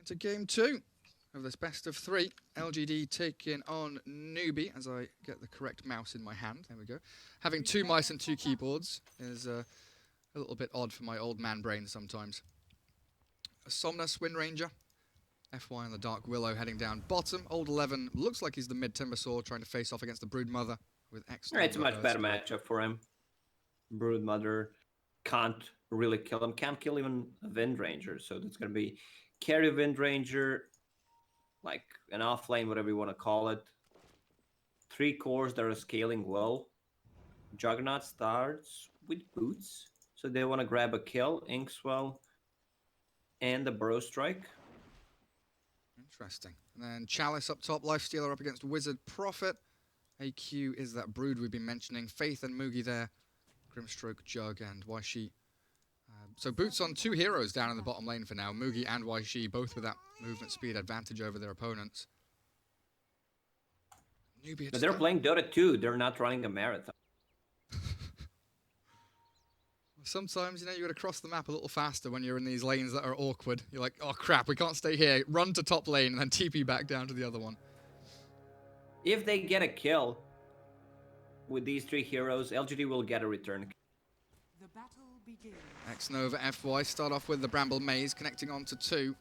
Into game 2 of this best of 3. LGD taking on Newbee, as I get the correct mouse in my hand. There we go. Having 2 mice and 2 keyboards is a little bit odd for my old man brain sometimes. A Somnus Wind Ranger. FY on the Dark Willow heading down bottom. Old 11 looks like he's the mid Timbersaw trying to face off against the Broodmother with X. It's a much better matchup for him. Broodmother can't really kill him. Can't kill even a Wind Ranger. So that's going to be carry Wind Ranger, like an off lane, whatever you want to call it. 3 cores that are scaling well. Juggernaut starts with boots. So they want to grab a kill. Inkswell and the Burrow Strike. Interesting. And then Chalice up top, Lifestealer up against Wizard Prophet. AQ is that Brood we've been mentioning. Faith and Moogie there. Grimstroke, Jug, and Waishi. So Boots on 2 heroes down in the bottom lane for now. Moogie and Waishi, both with that movement speed advantage over their opponents. Newbee, but they're playing Dota2. They're not running a marathon. Sometimes, you know, you got to cross the map a little faster when you're in these lanes that are awkward. You're like, oh crap, we can't stay here. Run to top lane and then TP back down to the other one. If they get a kill with these 3 heroes, LGD will get a return. The battle begins. X-Nova FY start off with the Bramble Maze connecting onto 2.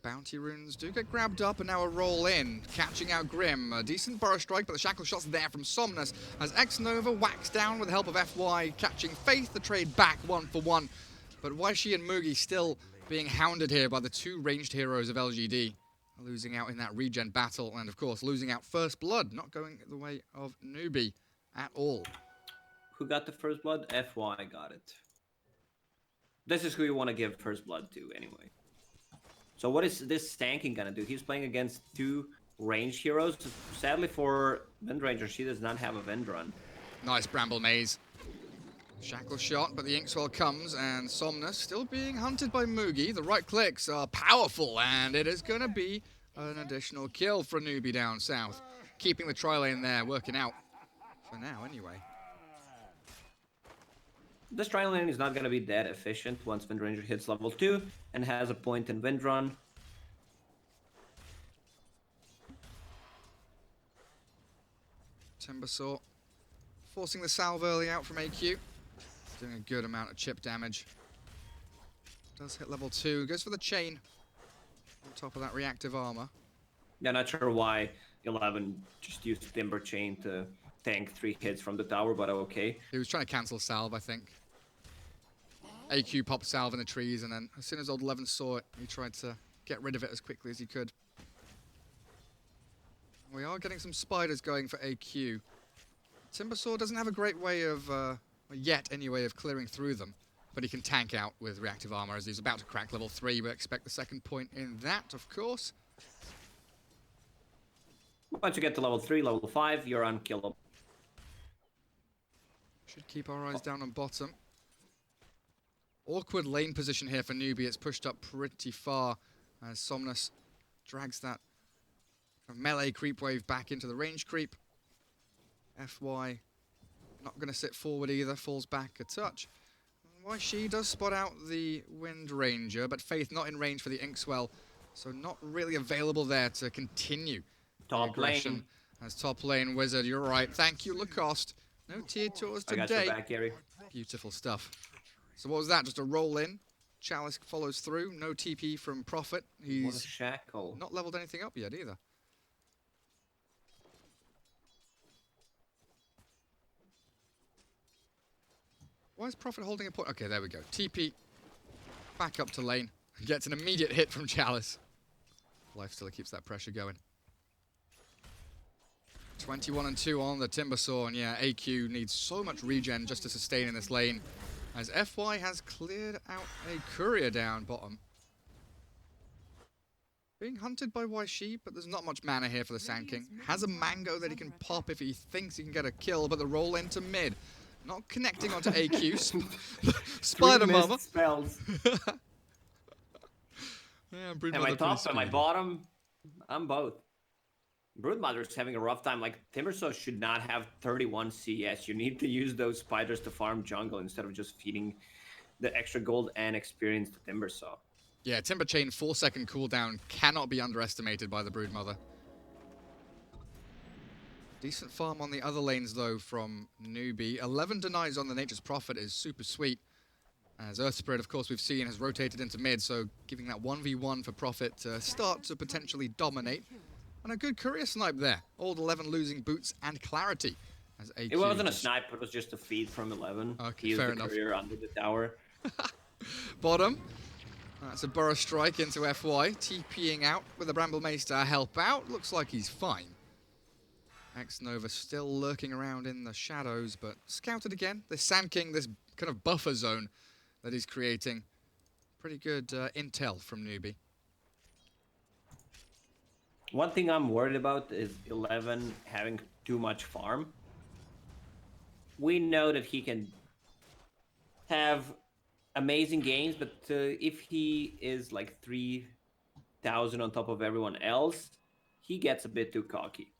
Bounty runes do get grabbed up and now a roll in, catching out Grim. A decent Burrow Strike, but the shackle shot's there from Somnus as X-Nova whacks down with the help of FY, catching Faith, the trade back 1 for 1. But Waishi and Moogie still being hounded here by the 2 ranged heroes of LGD. Losing out in that regen battle, and of course losing out First Blood, not going the way of Newbee at all. Who got the First Blood? FY got it. This is who you want to give First Blood to anyway. So what is this tanking gonna do? He's playing against 2 ranged heroes. Sadly for Wind Ranger, she does not have a Wind Run. Nice Bramble Maze. Shackle shot, but the Inkswell comes, and Somnus still being hunted by Moogie. The right clicks are powerful, and it is going to be an additional kill for Newbee down south. Keeping the tri-lane there, working out. For now, anyway. This tri-lane is not going to be that efficient once Wind Ranger hits level 2 and has a point in Wind Run. Timbersaw forcing the salve early out from AQ. Doing a good amount of chip damage. Does hit level 2. Goes for the chain. On top of that reactive armor. Yeah, not sure why 11 just used Timber Chain to tank 3 hits from the tower, but okay. He was trying to cancel salve, I think. AQ popped salve in the trees, and then as soon as old 11 saw it, he tried to get rid of it as quickly as he could. We are getting some spiders going for AQ. Timbersaw doesn't have a great way of, yet anyway, of clearing through them, but he can tank out with reactive armor as he's about to crack level 3. We expect the second point in that, of course. Once you get to level 3, level 5, you're unkillable. Should keep our eyes down on bottom. Awkward lane position here for Newbee. It's pushed up pretty far as Somnus drags that melee creep wave back into the range creep. FY not going to sit forward either, falls back a touch. Waishi does spot out the Wind Ranger, but Faith not in range for the Inkswell, so not really available there to continue Top lane. As top lane Wizard, you're right. Thank you, Lacoste. No tier tours today. I got your back, Gary. Beautiful stuff. So what was that? Just a roll in. Chalice follows through. No TP from Prophet. What a He's shackle. not leveled anything up yet either. Why is Prophet holding a point? Okay, there we go. TP. Back up to lane. Gets an immediate hit from Chalice. Lifestealer keeps that pressure going. 21 and 2 on the Timbersaw, and yeah, AQ needs so much regen just to sustain in this lane, as FY has cleared out a courier down bottom. Being hunted by Waishi, but there's not much mana here for the Sand King. Has a mango that he can pop if he thinks he can get a kill, but the roll into mid. Not connecting onto AQ. Spider Mama. Spells. Yeah, Am I top? Am I bottom? I'm both. Broodmother is having a rough time. Like, Timbersaw should not have 31 CS. You need to use those spiders to farm jungle instead of just feeding the extra gold and experience to Timbersaw. Yeah, Timber Chain 4-second cooldown cannot be underestimated by the Broodmother. Decent farm on the other lanes, though, from Newbee. 11 denies on the Nature's Prophet is super sweet. As Earth Spirit, of course, we've seen has rotated into mid, so giving that 1v1 for Prophet to start to potentially dominate. And a good courier snipe there. Old 11 losing boots and clarity. As AQ It wasn't a snipe, it was just a feed from 11. Okay, He used fair the enough. courier under the tower. Bottom. That's a burrow strike into FY. TPing out with the Bramble Mace to help out. Looks like he's fine. X-Nova still lurking around in the shadows, but scouted again. This Sand King, this kind of buffer zone that he's creating. Pretty good intel from Newbee. One thing I'm worried about is 11 having too much farm. We know that he can have amazing games, but if he is like 3,000 on top of everyone else, he gets a bit too cocky.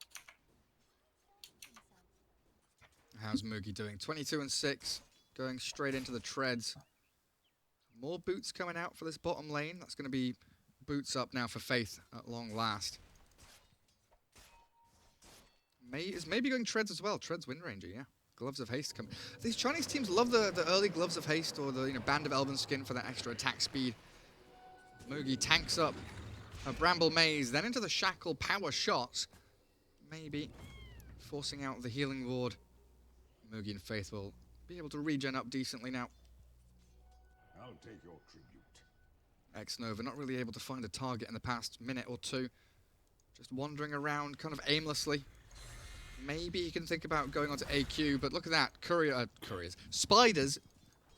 How's Moogie doing? 22 and 6, going straight into the treads. More boots coming out for this bottom lane. That's going to be boots up now for Faith at long last. Is maybe going treads as well. Treads Wind Ranger, yeah. Gloves of Haste come. These Chinese teams love the early Gloves of Haste or the Band of Elven Skin for that extra attack speed. Moogie tanks up a Bramble Maze, then into the Shackle power shots. Maybe forcing out the healing ward. Moogie and Faith will be able to regen up decently now. I'll take your tribute. X-Nova not really able to find a target in the past minute or two. Just wandering around kind of aimlessly. Maybe he can think about going on to AQ, but look at that. Couriers. Spiders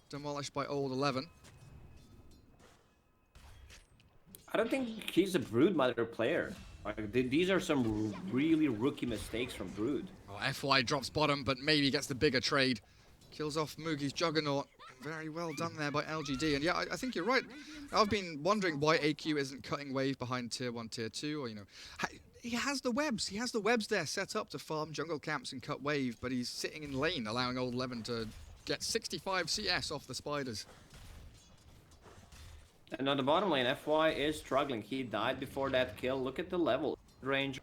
demolished by Old 11. I don't think he's a Broodmother player. Like, these are some really rookie mistakes from Brood. Oh, FY drops bottom, but maybe gets the bigger trade. Kills off Moogie's Juggernaut. Very well done there by LGD. And yeah, I think you're right. I've been wondering why AQ isn't cutting wave behind tier 1, tier 2, or, you know. He has the webs. He has the webs there set up to farm jungle camps and cut wave, but he's sitting in lane, allowing Old 11 to get 65 CS off the spiders. And on the bottom lane, FY is struggling. He died before that kill. Look at the level. Range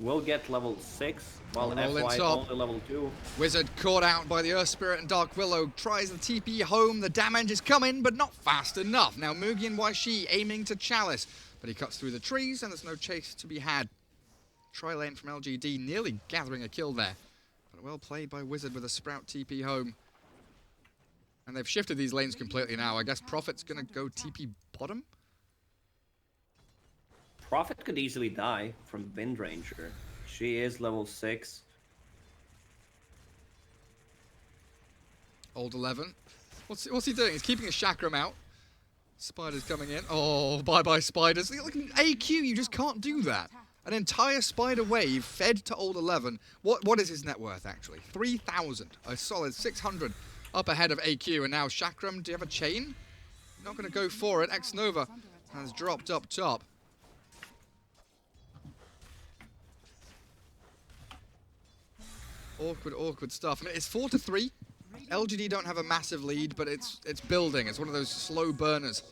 will get level 6, while FY is only level 2. Wizard caught out by the Earth Spirit and Dark Willow. Tries the TP home. The damage is coming, but not fast enough. Now Moogie and Waishi aiming to Chalice, but he cuts through the trees and there's no chase to be had. Tri-lane from LGD nearly gathering a kill there. But well played by Wizard with a Sprout TP home. And they've shifted these lanes completely now. I guess Prophet's going to go TP bottom? Prophet could easily die from Wind Ranger. She is level 6. Old 11. What's he doing? He's keeping his chakram out. Spiders coming in. Oh, bye-bye spiders. Look, AQ, you just can't do that. An entire spider wave fed to Old 11. What is his net worth, actually? 3,000. A solid 600 up ahead of AQ. And now Chakram, do you have a chain? Not going to go for it. X-Nova has dropped up top. Awkward stuff. I mean, it's 4-3. LGD don't have a massive lead, but it's building. It's one of those slow burners.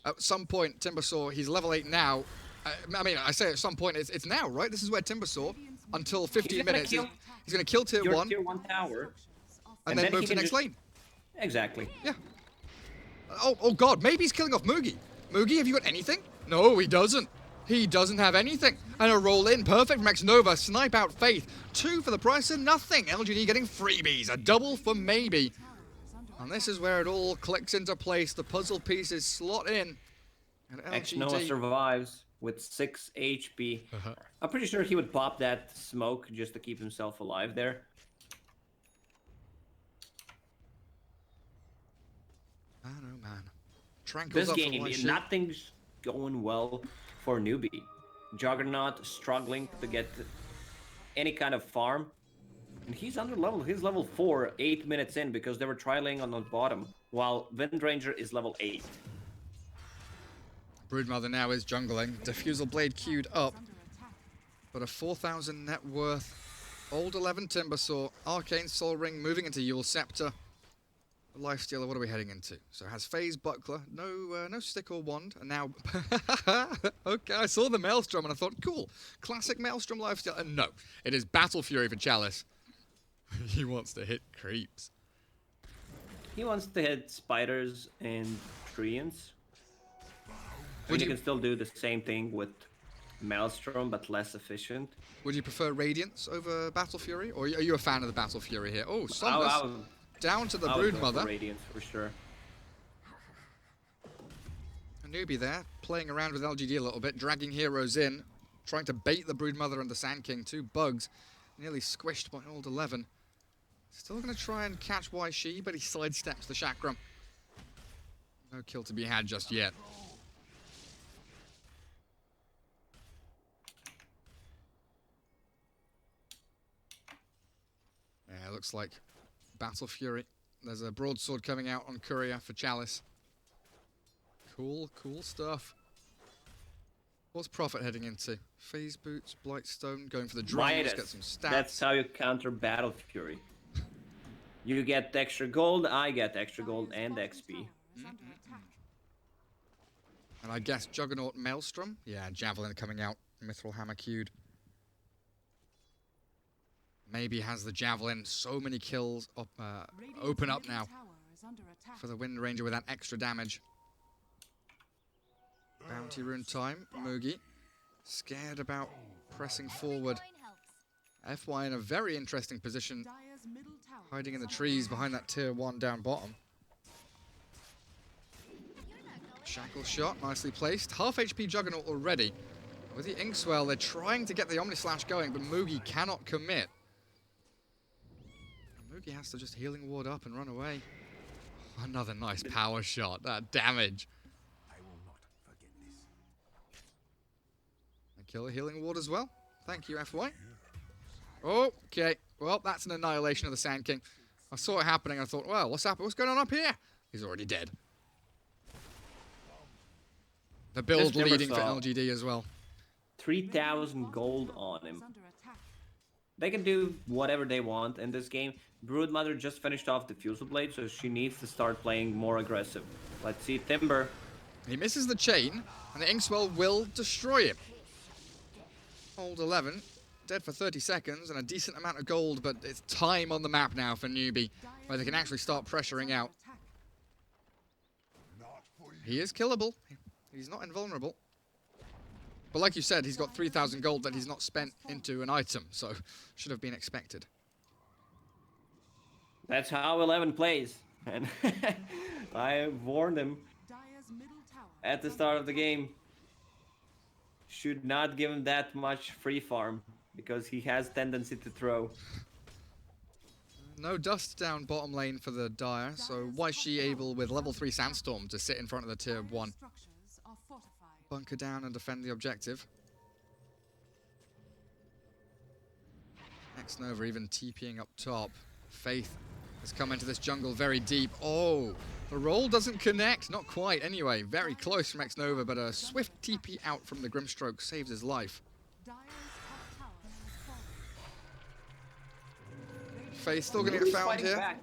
At some point, Timbersaw, he's level 8 now. I mean, I say at some point, it's now, right? This is where Timbersaw, until 15 minutes, he's going to kill tier 1. Tier 1 tower. And then move to the next lane. Exactly. Yeah. Oh God, maybe he's killing off Moogie. Moogie, have you got anything? No, he doesn't. He doesn't have anything. And a roll in, perfect from X-Nova. Snipe out Faith. 2 for the price of nothing. LGD getting freebies. A double for maybe. And this is where it all clicks into place. The puzzle pieces slot in. And X-Nova survives with 6 HP. I'm pretty sure he would pop that smoke just to keep himself alive there. Man, oh man. Trankles This up game, for nothing's going well for Newbee. Juggernaut struggling to get any kind of farm. And he's under level. He's level 4, 8 minutes in, because they were trialing on the bottom, while Wind Ranger is level 8. Broodmother now is jungling. Diffusal Blade queued up. But a 4,000 net worth. Old 11 Timbersaw. Arcane Soul Ring moving into Yule Scepter. Lifestealer, what are we heading into? So it has Phase Buckler, no stick or wand, and now... okay, I saw the Maelstrom and I thought, cool, classic Maelstrom Lifestealer. And no, it is Battle Fury for Chalice. He wants to hit creeps. He wants to hit spiders and treants. Would You you- can still do the same thing with Maelstrom, but less efficient. Would you prefer Radiance over Battle Fury? Or are you a fan of the Battle Fury here? Oh, I Somnus would- down to the I would Brood go for Mother. Radiance for sure. A Newbee there, playing around with LGD a little bit, dragging heroes in, trying to bait the Brood Mother and the Sand King. 2 bugs, nearly squished by old 11. Still going to try and catch YShe, but he sidesteps the Chakram. No kill to be had just yet. Yeah, it looks like Battle Fury. There's a broadsword coming out on Courier for Chalice. Cool, cool stuff. What's Prophet heading into? Phase Boots, Blightstone, going for the drums, Midas. get some stats. That's how you counter Battle Fury. You get extra gold, I get extra gold Dire's and bottom XP. tower is under attack. And I guess Juggernaut Maelstrom? Yeah, Javelin coming out, Mithril Hammer queued. Maybe has the Javelin, so many kills up, Radiant's open up middle now tower is under attack. for the Wind Ranger with that extra damage. Bounty Rune time, Moogie. Scared about pressing forward. FY in a very interesting position, Dire's middle tower hiding in is the under trees attack. behind that tier 1 down bottom. Shackle shot, nicely placed. Half HP Juggernaut already. With the Inkswell, they're trying to get the Omni Slash going, but Moogie cannot commit. And Moogie has to just Healing Ward up and run away. Another nice power shot, that damage. I will not forget this. And kill a Healing Ward as well. Thank you, FY. Okay, well, that's an annihilation of the Sand King. I saw it happening, I thought, well, what's happening? What's going on up here? He's already dead. The build Just leading for Timbersaw. LGD as well. 3,000 gold on Is him. under attack. They can do whatever they want in this game. Broodmother just finished off the Fusel Blade, so she needs to start playing more aggressive. Let's see Timber. He misses the chain, and the Inkswell will destroy him. Old 11, dead for 30 seconds, and a decent amount of gold, but it's time on the map now for Newbee, where they can actually start pressuring out. Attack. Not for you. He is killable. He's not invulnerable. But like you said, he's got 3,000 gold that he's not spent into an item, so should have been expected. That's how 11 plays. And I warned him Dire's middle tower at the is start under of the attack. game. Should not give him that much free farm, because he has tendency to throw. No dust down bottom lane for the Dire, so why is she able with level 3 Sandstorm to sit in front of the tier Dire's 1? structures are fortified. Bunker down and defend the objective. Next Nova even TPing up top. Faith has come into this jungle very deep. Oh, the roll doesn't connect. Not quite anyway. Very close from X-Nova, but a swift TP out from the Grimstroke saves his life. Dire's top tower has fallen. Faith still going to get He's found fighting here. back.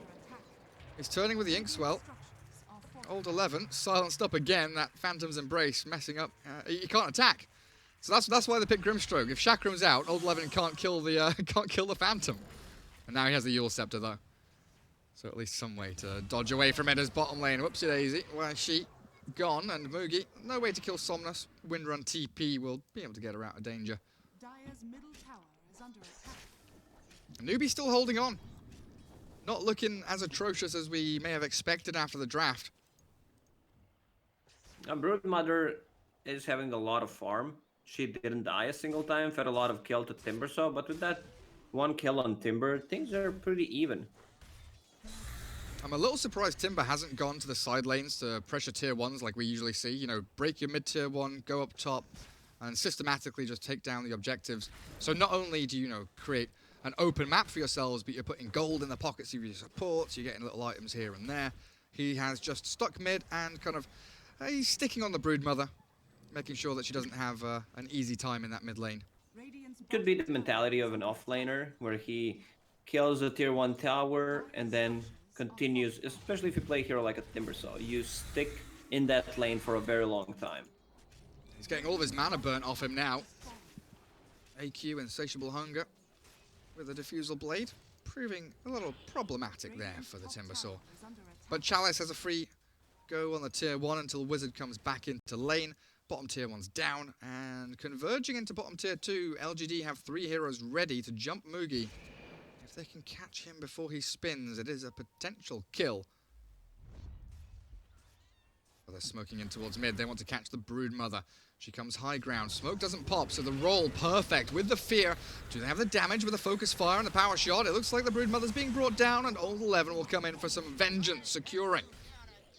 He's turning with the Inkswell. Structures are fortified. Old 11 silenced up again. That Phantom's Embrace messing up. He can't attack. So that's why they picked Grimstroke. If Chakram's out, Old 11 can't kill the can't kill the Phantom. And now he has the Yule Scepter though. So at least some way to dodge away from it as bottom lane. Whoopsie daisy. Well, she gone and Moogie. No way to kill Somnus. Windrun TP will be able to get her out of danger. Dire's middle tower is under attack. Newbie still holding on. Not looking as atrocious as we may have expected after the draft. Broodmother is having a lot of farm. She didn't die a single time, fed a lot of kill to Timbersaw, but with that one kill on Timber, things are pretty even. I'm a little surprised Timber hasn't gone to the side lanes to pressure tier 1s like we usually see. You know, break your mid tier 1, go up top, and systematically just take down the objectives. So not only do you create an open map for yourselves, but you're putting gold in the pockets of your supports, you're getting little items here and there. He has just stuck mid and kind of, he's sticking on the Broodmother, making sure that she doesn't have an easy time in that mid lane. Radiant's Could be bottom the mentality of an offlaner, where he kills a tier 1 tower and then continues, especially if you play a hero like a Timbersaw. You stick in that lane for a very long time. He's getting all of his mana burnt off him now. AQ, Insatiable Hunger, with a Diffusal Blade, proving a little problematic there for the Timbersaw. But Chalice has a free go on the tier 1 until Wizard comes back into lane. Bottom tier 1's down, and converging into bottom tier 2, LGD have 3 heroes ready to jump Mugi. If they can catch him before he spins, it is a potential kill. But they're smoking in towards mid. They want to catch the Broodmother. She comes high ground. Smoke doesn't pop, so the roll perfect with the fear. Do they have the damage with the focus fire and the power shot? It looks like the Broodmother's being brought down, and Old 11 will come in for some vengeance, securing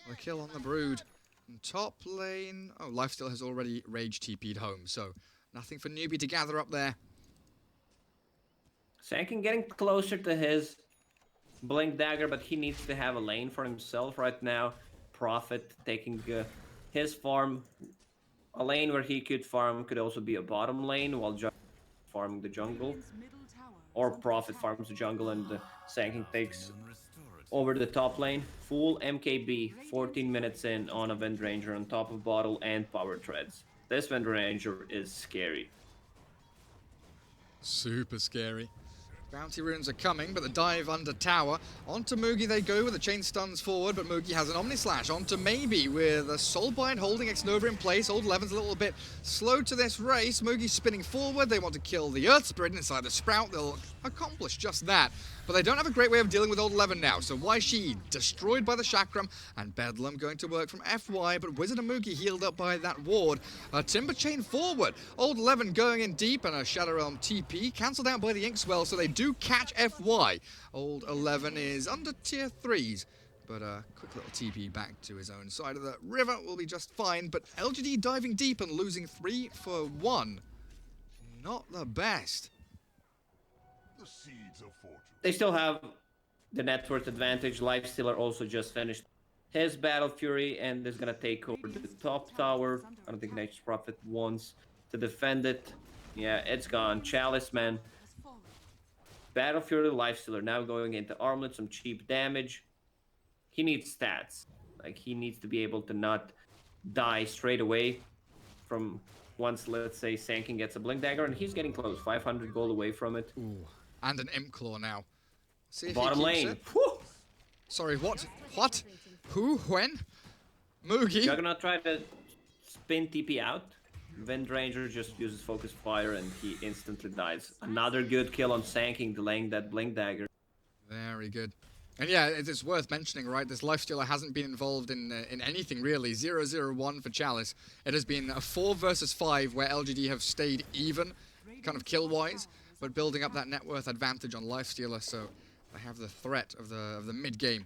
the kill on the Brood. And top lane... Oh, Lifesteal has already rage TP'd home, so nothing for Newbee to gather up there. Sankin getting closer to his Blink Dagger, but he needs to have a lane for himself right now. Prophet taking his farm. A lane where he could farm could also be a bottom lane while farming the jungle. Or Prophet farms the jungle and Sankin takes over the top lane. Full MKB, 14 minutes in on a Wind Ranger on top of bottle and power treads. This Wind Ranger is scary. Super scary. Bounty runes are coming, but the dive under tower. Onto Mugi they go with the chain stuns forward, but Mugi has an Omni Slash. Onto Maybe with a Soulbind holding X-Nova in place. Old 11's a little bit slow to this race. Mugi's spinning forward. They want to kill the Earth Spirit inside the Sprout. They'll accomplish just that. But they don't have a great way of dealing with Old 11 now. So Waishi destroyed by the Chakram, and Bedlam going to work from FY, but Wizard and Mugi healed up by that ward. A Timber Chain forward. Old 11 going in deep, and a Shadow Realm TP cancelled out by the Inkswell, so they do catch FY. Old 11 is under tier 3s, but a quick little TP back to his own side of the river will be just fine. But LGD diving deep and losing 3 for 1. Not the best. The seeds of fortune. They still have the net worth advantage. Lifestealer also just finished his Battle Fury and is going to take over the top tower. I don't think Nature's Prophet wants to defend it. Yeah, it's gone. Chalice, man. Battle Fury, Lifestealer now going into Armlet, some cheap damage. He needs stats. Like, he needs to be able to not die straight away from once, let's say, Sankin gets a Blink Dagger, and he's getting close. 500 gold away from it. Ooh, and an Imp Claw now. See if Bottom he keeps lane. it. Sorry, what? What? Who? When? Mugi? Juggernaut tried to spin TP out. Wind Ranger just uses Focus Fire and he instantly dies. Another good kill on Sankin, delaying that Blink Dagger. Very good. And yeah, it's worth mentioning, right? This Lifestealer hasn't been involved in anything really. 0-0-1 for Chalice. It has been a 4 versus 5 where LGD have stayed even, kind of kill-wise, but building up that net worth advantage on Lifestealer, so they have the threat of the mid-game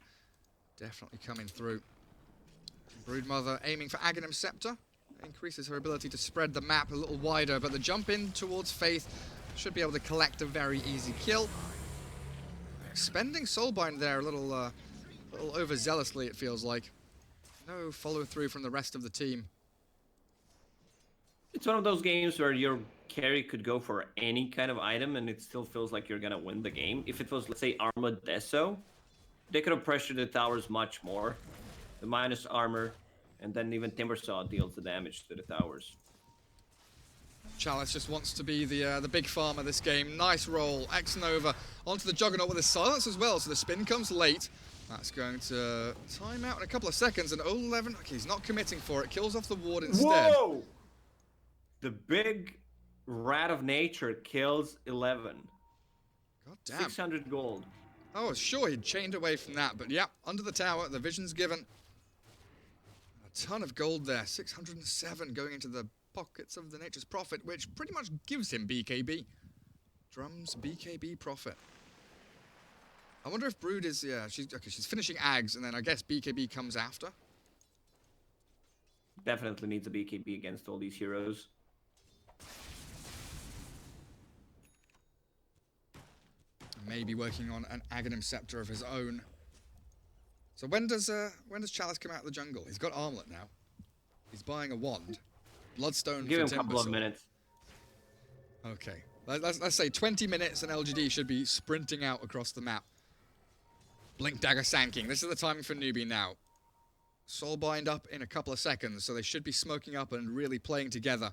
definitely coming through. Broodmother aiming for Aghanim Scepter. Increases her ability to spread the map a little wider, but the jump in towards Faith should be able to collect a very easy kill. Spending Soulbind there a little overzealously, it feels like. No follow-through from the rest of the team. It's one of those games where your carry could go for any kind of item and it still feels like you're gonna win the game. If it was, let's say, Armor Deso, they could have pressured the towers much more. The minus armor, and then even Timbersaw deals the damage to the towers. Chalice just wants to be the big farmer this game. Nice roll. X-Nova onto the Juggernaut with his silence as well, so the spin comes late. That's going to time out in a couple of seconds, and 11, okay, he's not committing for it. Kills off the ward instead. Whoa! The big rat of nature kills 11. God damn. 600 gold. Oh, sure, he'd chained away from that, but yeah, under the tower, the vision's given. A ton of gold there, 607 going into the pockets of the Nature's Prophet, which pretty much gives him BKB. Drums BKB Prophet. I wonder if Brood is, yeah, she's finishing Ags, and then I guess BKB comes after. Definitely needs a BKB against all these heroes. Maybe working on an Aghanim Scepter of his own. So when does Chalice come out of the jungle? He's got Armlet now. He's buying a wand. Bloodstone Give him for a couple of Timbersaw. minutes. Okay. Let's say 20 minutes and LGD should be sprinting out across the map. Blink Dagger Sanking. This is the timing for Newbee now. Soulbind up in a couple of seconds, so they should be smoking up and really playing together.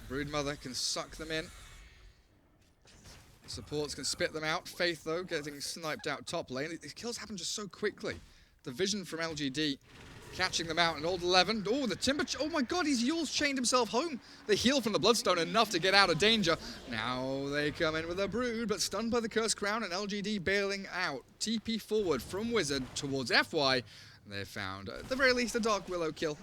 Broodmother can suck them in. Supports can spit them out. Faith, though, getting sniped out top lane. These kills happen just so quickly. The vision from LGD catching them out. And old 11. Oh, the Timber. Oh my god, he's Yule's chained himself home. The heal from the Bloodstone enough to get out of danger. Now they come in with a Brood, but stunned by the Cursed Crown and LGD bailing out. TP forward from Wizard towards FY. They found, at the very least, a Dark Willow kill.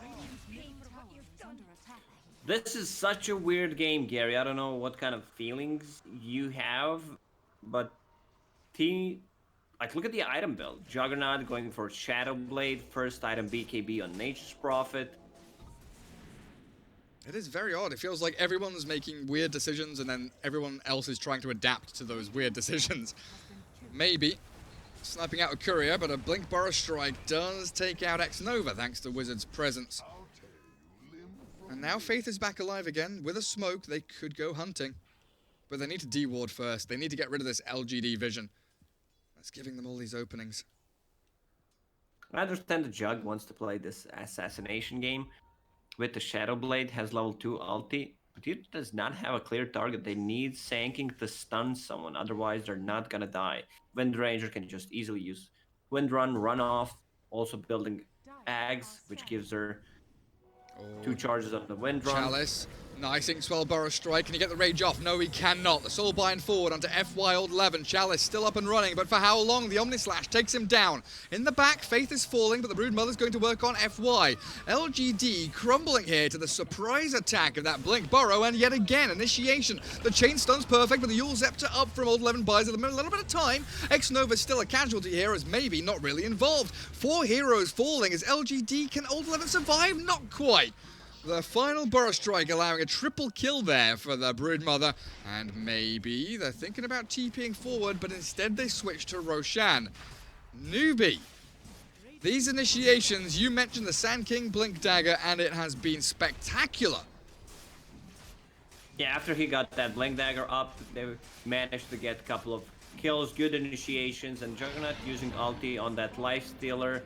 This is such a weird game, Gary. I don't know what kind of feelings you have, but look at the item build. Juggernaut going for Shadow Blade, first item BKB on Nature's Prophet. It is very odd. It feels like everyone's making weird decisions and then everyone else is trying to adapt to those weird decisions. Maybe sniping out a courier, but a Blink Burrow Strike does take out X-Nova thanks to Wizard's presence. And now Faith is back alive again. With a smoke, they could go hunting. But they need to de-ward first. They need to get rid of this LGD vision. That's giving them all these openings. I understand the Jug wants to play this assassination game with the Shadow Blade, has level 2 ulti, but he does not have a clear target. They need Sanking to stun someone, otherwise they're not gonna die. Wind Ranger can just easily use Wind Run off, also building Ags, which gives her 2 charges on the Wind Run. Chalice. Nice Inkswell Burrow Strike. Can he get the rage off? No, he cannot. The Soulbind forward onto FY old 11. Chalice still up and running, but for how long? The Omnislash takes him down. In the back, Faith is falling, but the Broodmother's going to work on FY. LGD crumbling here to the surprise attack of that Blink Burrow, and yet again, initiation. The chain stun's perfect, but the Yule Scepter up from old 11 buys a little bit of time. X-Nova's still a casualty here, as maybe not really involved. 4 heroes falling as LGD. Can old 11 survive? Not quite. The final Burrow Strike allowing a triple kill there for the Broodmother. And maybe they're thinking about TPing forward, but instead they switch to Roshan. Newbee. These initiations, you mentioned the Sand King Blink Dagger, and it has been spectacular. Yeah, after he got that Blink Dagger up, they managed to get a couple of kills, good initiations, and Juggernaut using ulti on that Lifestealer.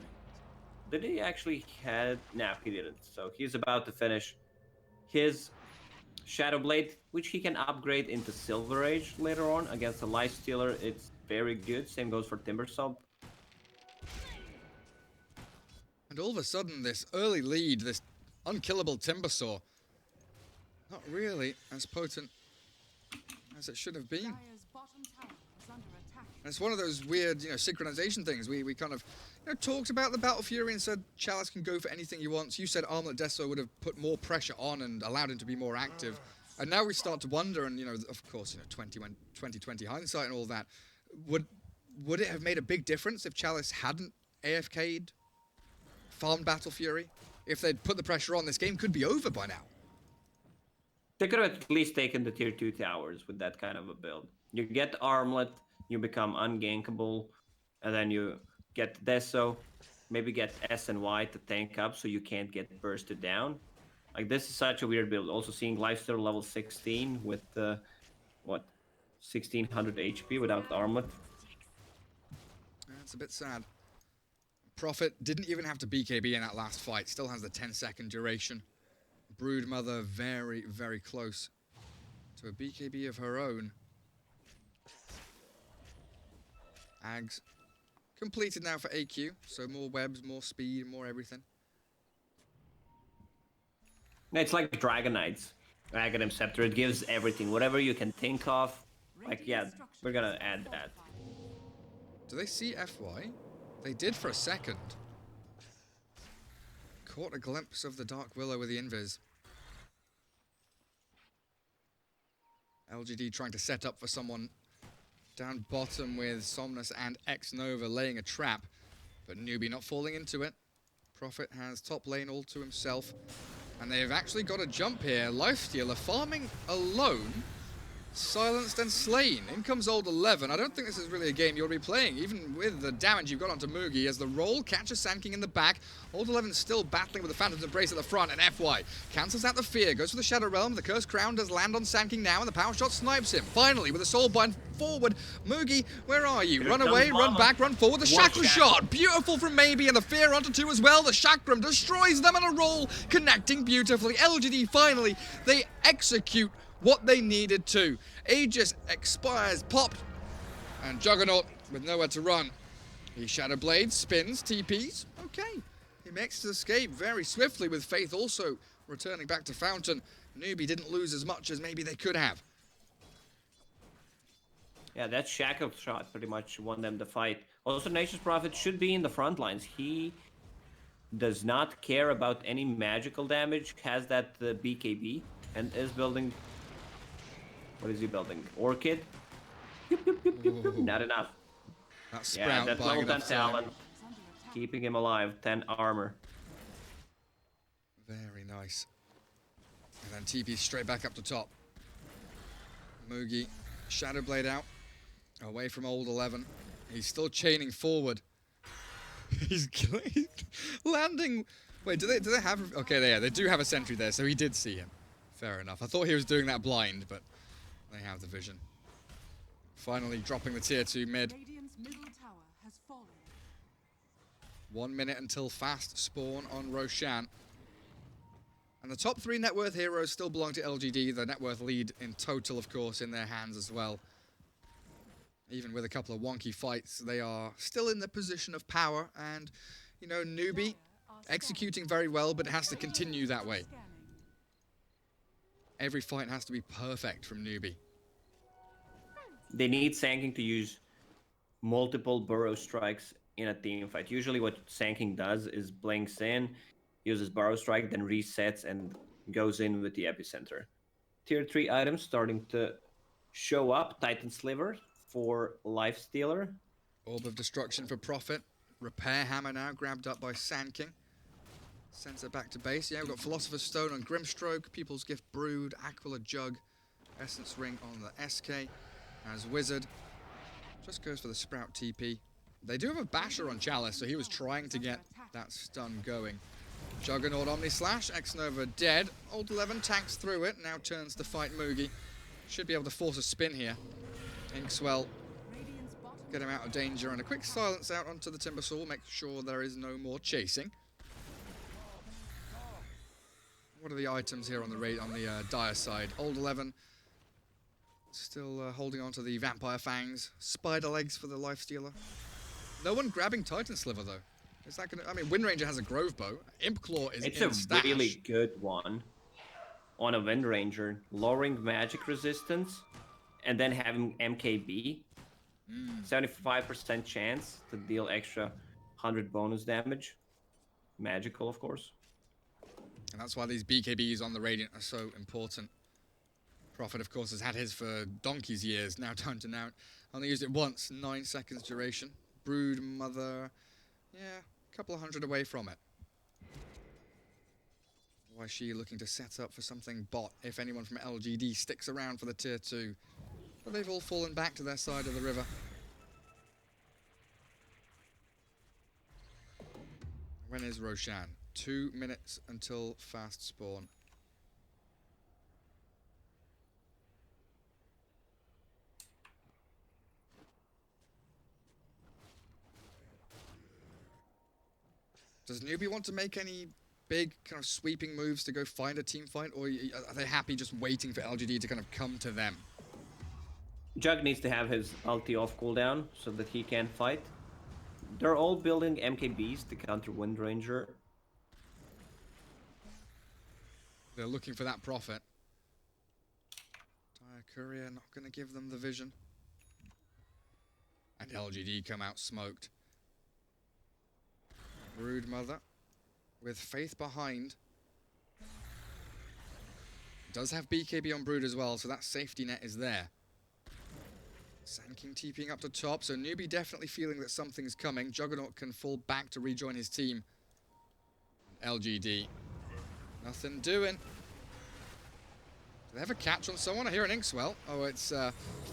Did he actually had? No, he didn't. So he's about to finish his Shadow Blade, which he can upgrade into Silver Age later on against the Lifestealer. It's very good. Same goes for Timbersaw. And all of a sudden, this early lead, this unkillable Timbersaw, not really as potent as it should have been. Dire's bottom tower is under attack. And it's one of those weird, synchronization things. We kind of, talked about the Battle Fury and said Chalice can go for anything he wants. You said Armlet Deso would have put more pressure on and allowed him to be more active. And now we start to wonder, and, of course, 2020 hindsight and all that, would it have made a big difference if Chalice hadn't AFK'd, farmed Battle Fury? If they'd put the pressure on, this game could be over by now. They could have at least taken the tier 2 towers with that kind of a build. You get Armlet, you become ungankable, and then you get Deso, maybe get S and Y to tank up so you can't get bursted down. Like, this is such a weird build. Also seeing Lifesteal level 16 with, 1600 HP without Armlet. That's a bit sad. Prophet didn't even have to BKB in that last fight. Still has the 10-second duration. Broodmother very, very close to a BKB of her own. Ags completed now for AQ, so more webs, more speed, more everything. It's like Dragon Knights. Aghanim Scepter, it gives everything. Whatever you can think of. Like, yeah, we're gonna add that. Do they see FY? They did for a second. Caught a glimpse of the Dark Willow with the invis. LGD trying to set up for someone down bottom with Somnus and X-Nova laying a trap, but Newbee not falling into it. Prophet has top lane all to himself, and they've actually got a jump here. Lifestealer farming alone. silenced and slain. In comes Old 11. I don't think this is really a game you'll be playing, even with the damage you've got onto Mugi. As the roll catches Sand King in the back, Old 11 still battling with the Phantom's Embrace at the front, and FY cancels out the fear, goes for the Shadow Realm. The Cursed Crown does land on Sand King now, and the power shot snipes him. Finally, with a Soul Bind forward, Mugi, where are you? Run away, run back, run forward. The Shackle shot, beautiful from Maybe, and the fear onto 2 as well. The Chakram destroys them on a roll, connecting beautifully. LGD finally, they execute what they needed to. Aegis expires, popped, and Juggernaut with nowhere to run. He Shadow Blades, spins, TPs. Okay, he makes his escape very swiftly, with Faith also returning back to Fountain. Newbee didn't lose as much as maybe they could have. Yeah, that shackle shot pretty much won them the fight. Also, Nature's Prophet should be in the front lines. He does not care about any magical damage, has that BKB, and is building... What is he building? Orchid? Not enough. That Sprout Yeah, that's buying level 10 enough time. talent. Keeping him alive. 10 armor. Very nice. And then TP straight back up to top. Mugi, Shadow Blade out. Away from Old 11. He's still chaining forward. He's landing. Wait, do they have... Okay, they do have a sentry there, so he did see him. Fair enough. I thought he was doing that blind, but they have the vision. Finally dropping the tier 2 mid. Radiant's middle tower has fallen. 1 minute until fast spawn on Roshan. And the top 3 net worth heroes still belong to LGD. The net worth lead in total, of course, in their hands as well. Even with a couple of wonky fights, they are still in the position of power. And, you know, Newbee executing very well, but it has to continue that way. Every fight has to be perfect from Newbee. They need Sand King to use multiple burrow strikes in a team fight. Usually what Sand King does is blinks in, uses burrow strike, then resets and goes in with the epicenter. Tier 3 items starting to show up. Titan Sliver for Lifestealer. Orb of Destruction for Prophet. Repair Hammer now grabbed up by Sand King. Sends it back to base. Yeah, we've got Philosopher's Stone on Grimstroke, People's Gift Brood, Aquila Jug, Essence Ring on the SK. As Wizard just goes for the Sprout TP. They do have a Basher on Chalice, so he was trying to get that stun going. Juggernaut Omni Slash, X-Nova dead. Old 11 tanks through it, now turns to fight Mugi. Should be able to force a spin here. Inkswell, get him out of danger, and a quick silence out onto the Timbersaw, make sure there is no more chasing. What are the items here on the Dire side? Old 11 still holding on to the Vampire Fangs. Spider Legs for the Lifestealer. No one grabbing Titan Sliver, though. Is that gonna... I mean, Wind Ranger has a Grove Bow. Imp Claw is It's in a stash. really good one on a Wind Ranger. Lowering magic resistance and then having MKB. 75% chance to deal extra 100 bonus damage. Magical, of course. And that's why these BKBs on the Radiant are so important. Prophet, of course, has had his for donkey's years. Now down to now. Only used it once. 9 seconds duration. Brood Mother. Yeah, a couple of hundred away from it. Why is she looking to set up for something bot if anyone from LGD sticks around for the tier 2? But they've all fallen back to their side of the river. When is Roshan? 2 minutes until fast spawn. Does Newbee want to make any big kind of sweeping moves to go find a team fight, or are they happy just waiting for LGD to kind of come to them? Jug needs to have his ulti off cooldown so that he can fight. They're all building MKBs to counter Wind Ranger. They're looking for that Prophet. Dire Courier not going to give them the vision. And LGD come out smoked. Brood Mother with Faith behind. Does have BKB on Brood as well, so that safety net is there. Sand King TPing up to top, so Newbee definitely feeling that something's coming. Juggernaut can fall back to rejoin his team. LGD. Nothing doing. They have a catch on someone. I hear an Inkswell. Oh, it's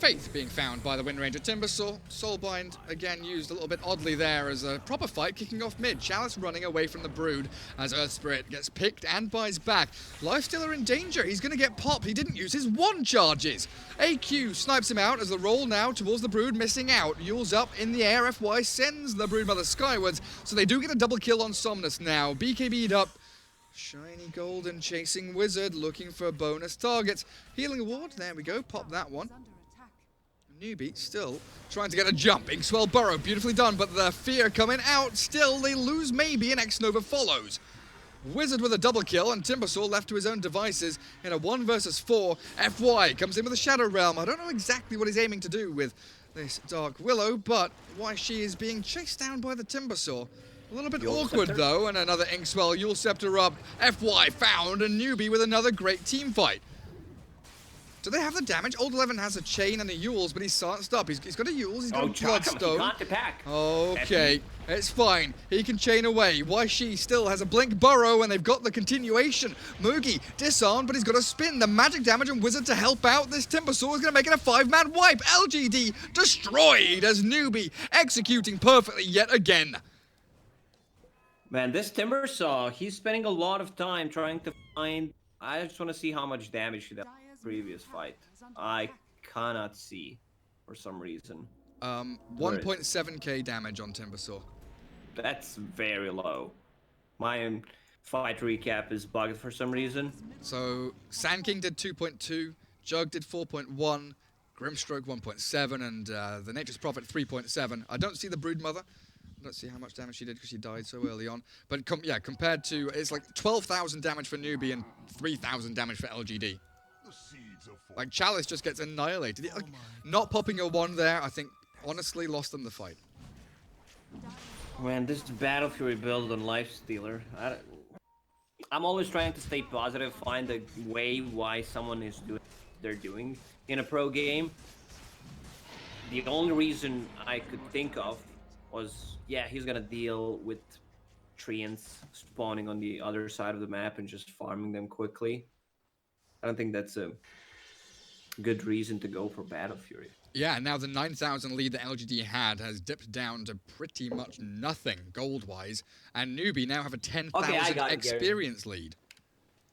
Faith being found by the Wind Ranger. Timbersaw, Soulbind, again used a little bit oddly there as a proper fight kicking off mid. Chalice running away from the Brood as Earth Spirit gets picked and buys back. Lifestealer in danger. He's going to get popped. He didn't use his one charges. AQ snipes him out as the roll now towards the Brood, missing out. Yule's up in the air. FY sends the Broodmother skywards, so they do get a double kill on Somnus now. BKB'd up. Shiny Golden chasing Wizard, looking for bonus targets. Healing Ward, there we go, pop that one. Newbee still trying to get a jump. Inkswell Burrow, beautifully done, but the fear coming out. Still, they lose maybe, and X-Nova follows. Wizard with a double kill, and Timbersaw left to his own devices in a 1 versus 4. FY comes in with a Shadow Realm. I don't know exactly what he's aiming to do with this Dark Willow, but why she is being chased down by the Timbersaw. A little bit awkward, though, and another Inkswell. Yule Scepter up. FY found, and Newbee with another great team fight. Do they have the damage? Old 11 has a chain and a Yule's, but he's silenced up. He's got a Yule's, he's got a Bloodstone. He can't attack. Okay, it's fine. He can chain away. Why she still has a Blink Burrow, and they've got the continuation. Moogie disarmed, but he's got a spin. The magic damage and Wizard to help out. This Timbersaw is going to make it a 5-man wipe. LGD destroyed as Newbee executing perfectly yet again. Man, this Timbersaw, he's spending a lot of time trying to find... I just want to see how much damage he did in the previous fight. I cannot see for some reason. 1.7k damage on Timbersaw. That's very low. My fight recap is bugged for some reason. So, Sand King did 2.2, Jug did 4.1, Grimstroke 1.7, and the Nature's Prophet 3.7. I don't see the Broodmother. Let's see how much damage she did because she died so early on. But yeah, compared to, it's like 12,000 damage for Newbee and 3,000 damage for LGD. The seeds of Like, Chalice just gets annihilated. Like, not popping a 1 there, I think, honestly, lost them the fight. Man, this Battle Fury build on Lifestealer. I'm always trying to stay positive, find a way why someone is doing what they're doing in a pro game. The only reason I could think of was, yeah, he's gonna deal with treants spawning on the other side of the map and just farming them quickly. I don't think that's a good reason to go for Battle Fury. Yeah, now the 9,000 lead that LGD had has dipped down to pretty much nothing gold-wise, and Newbee now have a 10,000 experience lead.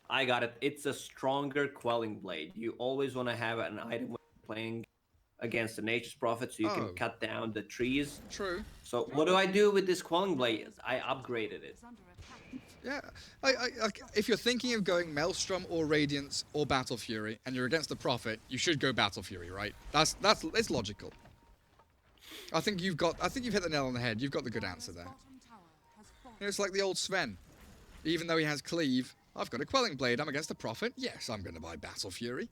I got it. It's a stronger Quelling Blade. You always want to have an item when playing against the Nature's Prophet, so you can cut down the trees. True. So what do I do with this Quelling Blade? I upgraded it. Yeah, if you're thinking of going Maelstrom or Radiance or Battle Fury, and you're against the Prophet, you should go Battle Fury, right? It's logical. I think you've hit the nail on the head. You've got the good answer there. You know, it's like the old Sven. Even though he has Cleave, I've got a Quelling Blade. I'm against the Prophet. Yes, I'm going to buy Battle Fury.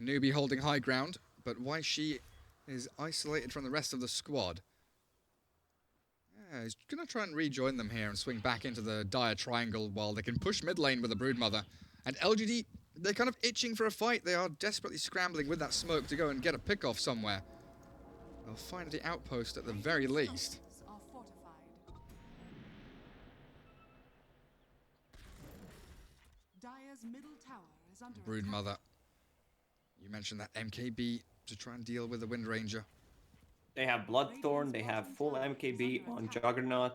Newbee holding high ground, but why she is isolated from the rest of the squad. Yeah, he's going to try and rejoin them here and swing back into the dire triangle while they can push mid lane with the Broodmother. And LGD, they're kind of itching for a fight. They are desperately scrambling with that smoke to go and get a pick off somewhere. They'll find the outpost at the very least. Broodmother. You mentioned that MKB to try and deal with the Wind Ranger. They have Bloodthorn, they have full MKB on Juggernaut.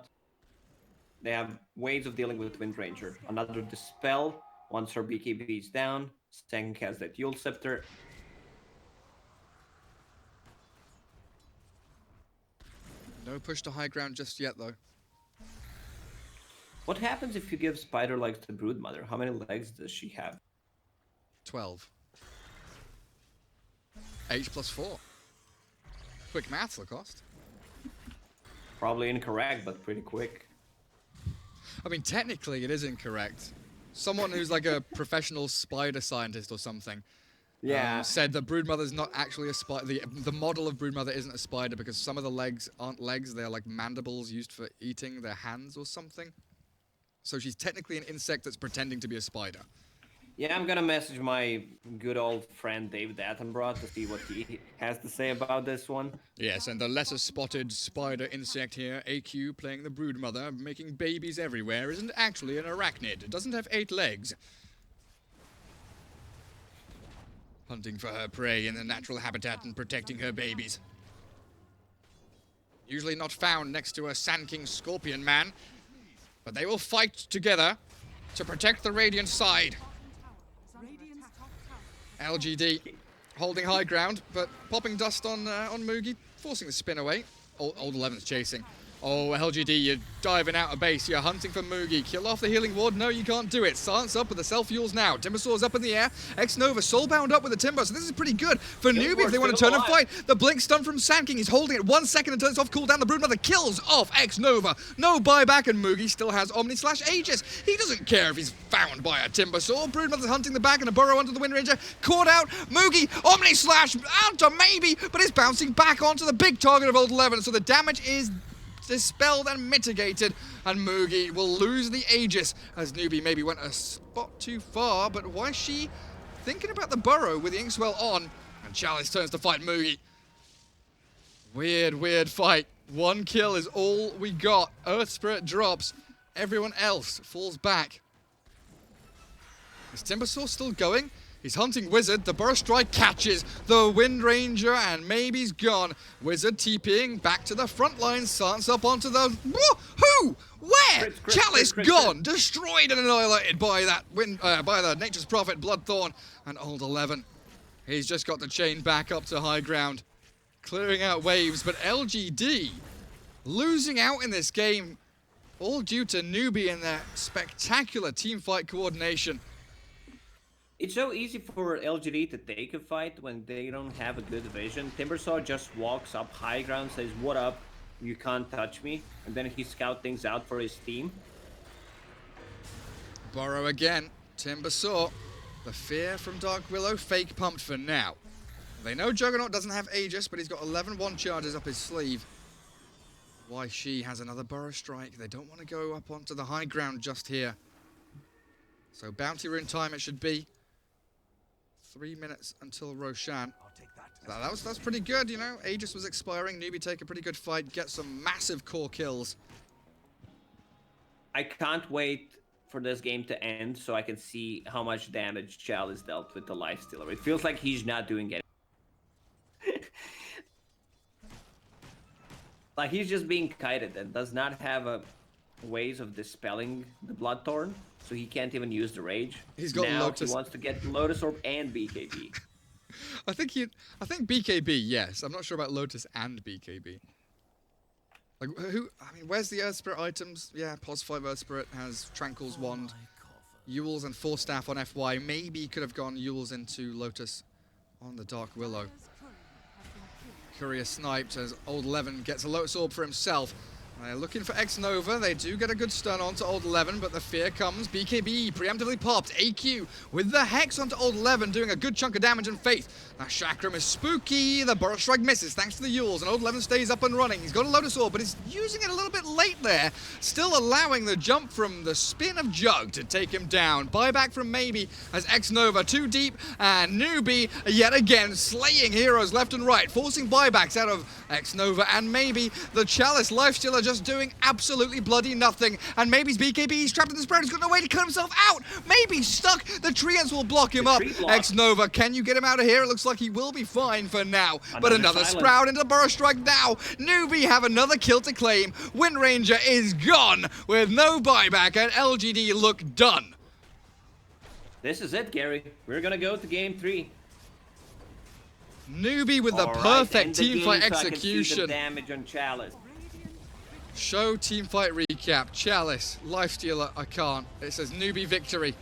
They have ways of dealing with Wind Ranger. Another Dispel, once her BKB is down. Second has that Yule Scepter. No push to high ground just yet, though. What happens if you give Spider Legs to Broodmother? How many legs does she have? 12. H plus 4. Quick maths, Lacoste. Probably incorrect, but pretty quick. I mean, technically it is incorrect. Someone who's like a professional spider scientist or something said that Broodmother's not actually a spider. The model of Broodmother isn't a spider because some of the legs aren't legs. They're like mandibles used for eating their hands or something. So she's technically an insect that's pretending to be a spider. Yeah, I'm gonna message my good old friend David Attenborough to see what he has to say about this one. Yes, and the lesser spotted spider insect here, AQ, playing the Broodmother, making babies everywhere, isn't actually an arachnid. It doesn't have 8 legs. hunting for her prey in their natural habitat and protecting her babies. Usually not found next to a Sand King Scorpion man, but they will fight together to protect the Radiant side. Radiant's top tower. LGD holding high ground, but popping dust on Moogie, forcing the spin away. Old 11's chasing. Oh, LGD, you're diving out of base. You're hunting for Moogie. Kill off the healing ward. No, you can't do it. Silence up with the self-fuels now. Timbersaur's up in the air. X-Nova soulbound up with the Timber. So this is pretty good for Newbee if they want to turn and fight. The blink stun from Sand King. He's holding it 1 second until it's off cooldown. The Broodmother kills off X-Nova. No buyback, and Moogie still has Omni/Aegis. He doesn't care if he's found by a Timbersaur. Broodmother's hunting the back and a burrow onto the Wind Ranger. Caught out. Moogie, Omni/out to maybe, but is bouncing back onto the big target of Old 11. So the damage is dispelled and mitigated, and Moogie will lose the Aegis as Newbee maybe went a spot too far, but why is she thinking about the burrow with the Inkswell on? And Chalice turns to fight Moogie. Weird fight. 1 kill is all we got. Earth Spirit drops. Everyone else falls back. Is Timbersaur still going? He's hunting Wizard. The Burrow Strike catches the Wind Ranger, and maybe he's gone. Wizard TPing back to the front line. Silence up onto the... Who? Where? Chalice gone. Destroyed and annihilated by that by the Nature's Prophet, Bloodthorn, and Old 11. He's just got the chain back up to high ground. Clearing out waves, but LGD losing out in this game, all due to Newbee and their spectacular teamfight coordination. It's so easy for LGD to take a fight when they don't have a good vision. Timbersaw just walks up high ground, says, "What up? You can't touch me." And then he scouts things out for his team. Burrow again. Timbersaw. The fear from Dark Willow, fake pumped for now. They know Juggernaut doesn't have Aegis, but he's got 11 one charges up his sleeve. Why she has another Burrow Strike. They don't want to go up onto the high ground just here. So bounty rune time it should be. 3 minutes until Roshan. That's pretty good, you know. Aegis was expiring. Newbee take a pretty good fight, get some massive core kills. I can't wait for this game to end so I can see how much damage Chalice dealt with the Lifestealer. It feels like he's not doing it. Like he's just being kited and does not have a ways of dispelling the Bloodthorn, so he can't even use the Rage. He's got now Lotus. He wants to get Lotus Orb and BKB. I think BKB, yes. I'm not sure about Lotus and BKB. Like who? I mean, where's the Earth Spirit items? Yeah, Pos 5 Earth Spirit has Tranquil's Wand, Yule's and Force Staff on FY. Maybe could have gone Yule's into Lotus on the Dark Willow. Courier sniped as Old 11 gets a Lotus Orb for himself. They're looking for X-Nova. They do get a good stun onto Old 11, but the fear comes. BKB preemptively popped. AQ with the Hex onto Old 11, doing a good chunk of damage and Faith. That Chakram is spooky. The Burrow Strike misses thanks to the Yules, and Old 11 stays up and running. He's got a Lotus Orb, but he's using it a little bit late there. Still allowing the jump from the spin of Jug to take him down. Buyback from Maybe as X-Nova too deep, and Newbee yet again slaying heroes left and right, forcing buybacks out of X-Nova and Maybe. The Chalice Lifestealer just doing absolutely bloody nothing, and Maybe's BKB, he's trapped in the spread, he's got no way to cut himself out. Maybe stuck. The Treants will block him up. X-Nova, can you get him out of here? It looks like he will be fine for now, but another Sprout into the Burrow Strike now. Newbee have another kill to claim. Wind Ranger is gone with no buyback, and LGD look done. This is it, Gary. We're gonna go to game 3. Newbee with the perfect teamfight execution. So I can see the damage on Chalice. Show teamfight recap. Chalice, Lifestealer, I can't. It says Newbee victory.